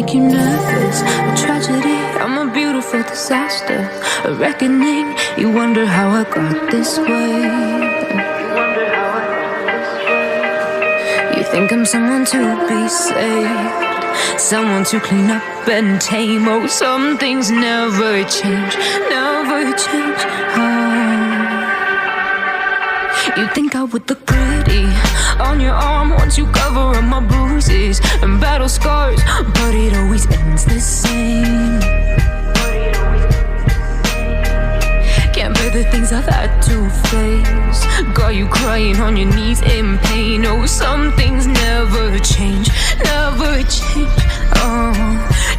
make you nervous. A tragedy, I'm a beautiful disaster. A reckoning, you wonder how I got this way. You think I'm someone to be saved, someone to clean up and tame. Oh, some things never change, never change. You think I would look pretty on your arm once you cover up my bruises and battle scars, but it always ends the same. Can't bear the things I've had to face, got you crying on your knees in pain. Oh, some things never change, never change. Oh,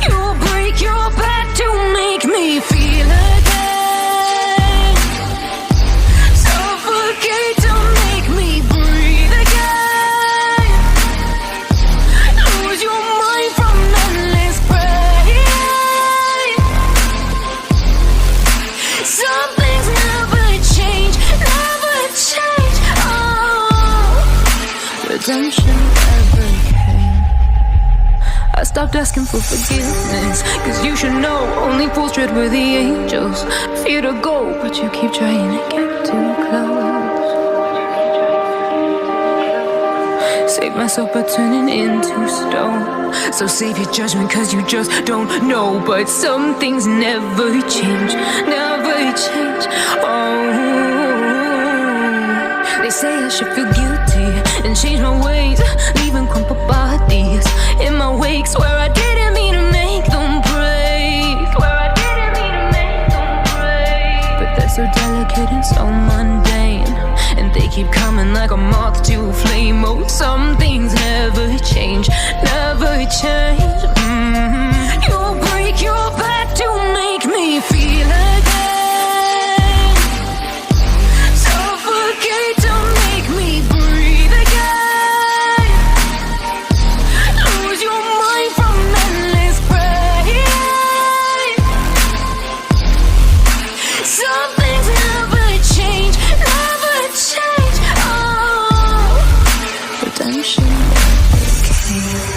you'll break your back to make me feel again, suffocate to make me breathe again, lose your mind from endless pain. Some things never change, never change. Oh, redemption never came. I stopped asking for forgiveness, cause you should know only fools tread where the angels fear to go, but you keep trying to get too close. Save myself by turning into stone, so save your judgment cause you just don't know. But some things never change, never change. Oh, they say I should feel guilty and change my ways, leaving crumpled bodies in my wake. Swear I didn't mean to make them pray. so mundane, and they keep coming like a moth to a flame. Oh, some things never change, never change. You break your back to make me feel again, suffocate to make me breathe again, lose your mind from endless pain. Some things never change, never change. Oh, redemption never came.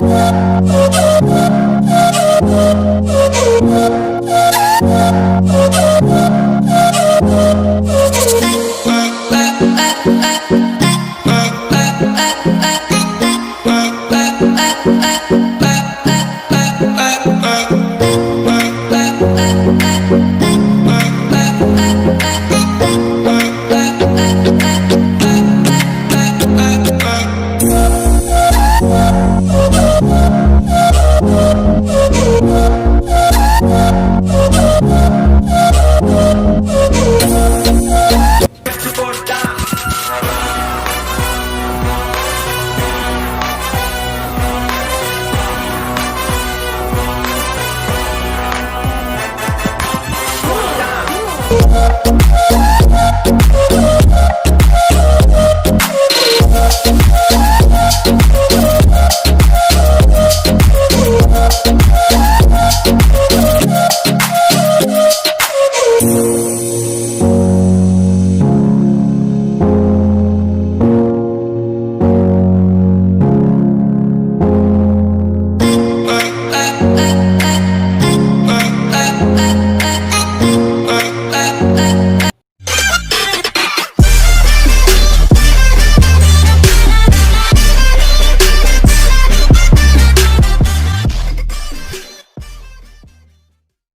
you.